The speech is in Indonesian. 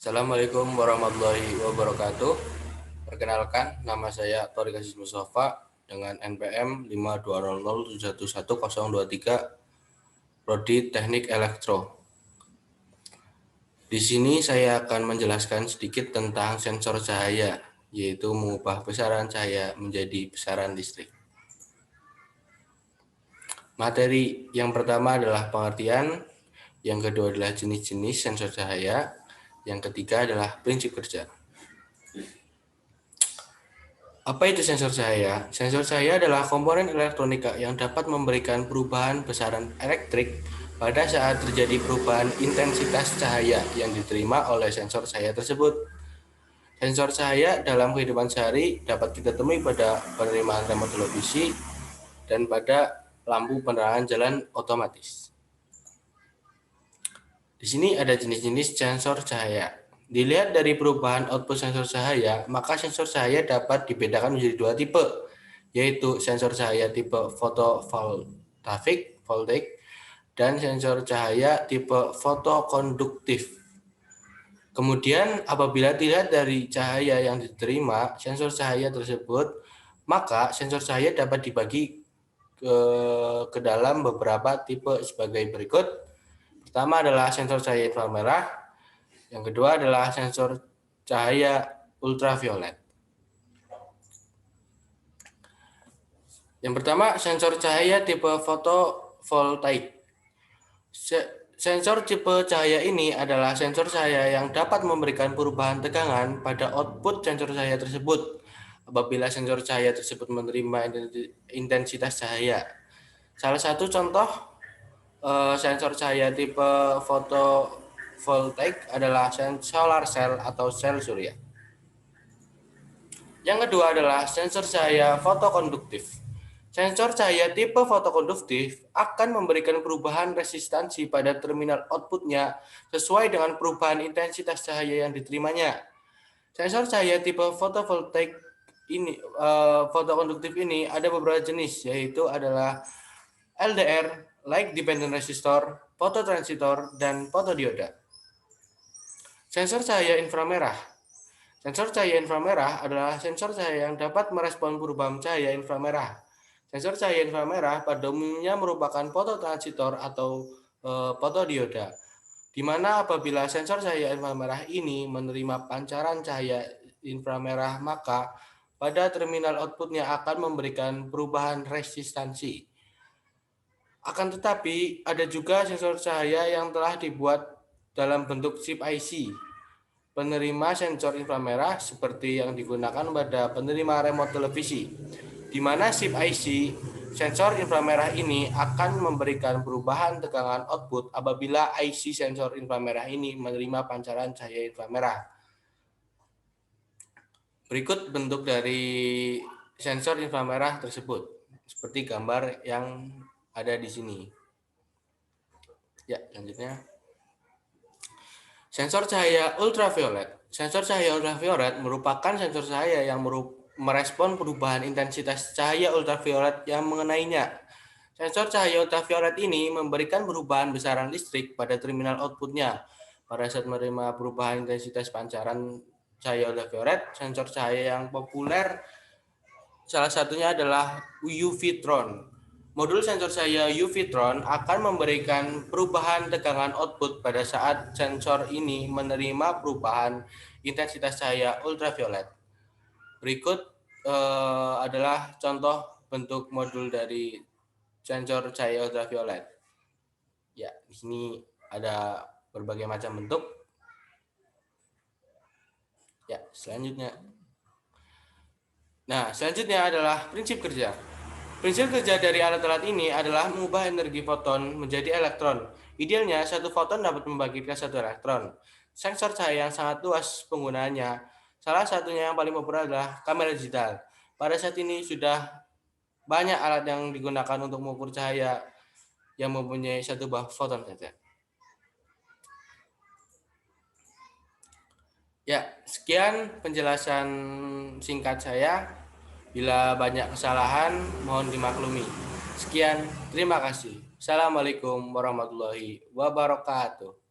Assalamualaikum warahmatullahi wabarakatuh. Perkenalkan, nama saya Thoriq Aziz Mustafa dengan NPM 5200711023, Prodi Teknik Elektro. Di sini saya akan menjelaskan sedikit tentang sensor cahaya, yaitu mengubah besaran cahaya menjadi besaran listrik. Materi yang pertama adalah pengertian, yang kedua adalah jenis-jenis sensor cahaya, yang ketiga adalah prinsip kerja. Apa itu sensor cahaya? Sensor cahaya adalah komponen elektronika yang dapat memberikan perubahan besaran elektrik pada saat terjadi perubahan intensitas cahaya yang diterima oleh sensor cahaya tersebut. Sensor cahaya dalam kehidupan sehari dapat kita temui pada penerimaan remote televisi dan pada lampu penerangan jalan otomatis. Di sini ada jenis-jenis sensor cahaya. Dilihat dari perubahan output sensor cahaya, maka sensor cahaya dapat dibedakan menjadi dua tipe, yaitu sensor cahaya tipe fotovoltaik dan sensor cahaya tipe fotokonduktif. Kemudian apabila dilihat dari cahaya yang diterima sensor cahaya tersebut, maka sensor cahaya dapat dibagi ke dalam beberapa tipe sebagai berikut. Pertama adalah sensor cahaya inframerah, yang kedua adalah sensor cahaya ultraviolet. Yang pertama, sensor cahaya tipe fotovoltaik. Sensor tipe cahaya ini adalah sensor cahaya yang dapat memberikan perubahan tegangan pada output sensor cahaya tersebut apabila sensor cahaya tersebut menerima intensitas cahaya. Salah satu contoh sensor cahaya tipe fotovoltaik adalah solar cell atau sel surya. Yang kedua adalah sensor cahaya fotokonduktif. Sensor cahaya tipe fotokonduktif akan memberikan perubahan resistansi pada terminal outputnya sesuai dengan perubahan intensitas cahaya yang diterimanya. Sensor cahaya tipe fotokonduktif ini ada beberapa jenis, yaitu adalah LDR, Light Dependent Resistor, fototransistor, dan fotodioda. Sensor cahaya inframerah. Sensor cahaya inframerah adalah sensor cahaya yang dapat merespon perubahan cahaya inframerah. Sensor cahaya inframerah pada umumnya merupakan fototransistor atau fotodioda, di mana apabila sensor cahaya inframerah ini menerima pancaran cahaya inframerah, maka pada terminal outputnya akan memberikan perubahan resistansi. Akan tetapi, ada juga sensor cahaya yang telah dibuat dalam bentuk chip IC, penerima sensor inframerah seperti yang digunakan pada penerima remote televisi, di mana chip IC sensor inframerah ini akan memberikan perubahan tegangan output apabila IC sensor inframerah ini menerima pancaran cahaya inframerah. Berikut bentuk dari sensor inframerah tersebut, seperti gambar yang ada di sini. Ya, selanjutnya. Sensor cahaya ultraviolet. Sensor cahaya ultraviolet merupakan sensor cahaya yang merespon perubahan intensitas cahaya ultraviolet yang mengenainya. Sensor cahaya ultraviolet ini memberikan perubahan besaran listrik pada terminal outputnya. Pada saat menerima perubahan intensitas pancaran cahaya ultraviolet, sensor cahaya yang populer salah satunya adalah UV-Tron. Modul sensor cahaya UV-Tron akan memberikan perubahan tegangan output pada saat sensor ini menerima perubahan intensitas cahaya ultraviolet. Berikut adalah contoh bentuk modul dari sensor cahaya ultraviolet. Ya, di sini ada berbagai macam bentuk. Ya, selanjutnya. Nah, selanjutnya adalah prinsip kerja. Prinsip kerja dari alat-alat ini adalah mengubah energi foton menjadi elektron. Idealnya, satu foton dapat membagikan satu elektron. Sensor cahaya yang sangat luas penggunaannya. Salah satunya yang paling populer adalah kamera digital. Pada saat ini sudah banyak alat yang digunakan untuk mengukur cahaya yang mempunyai satu buah foton saja. Ya, sekian penjelasan singkat saya. Bila banyak kesalahan, mohon dimaklumi. Sekian, terima kasih. Assalamualaikum warahmatullahi wabarakatuh.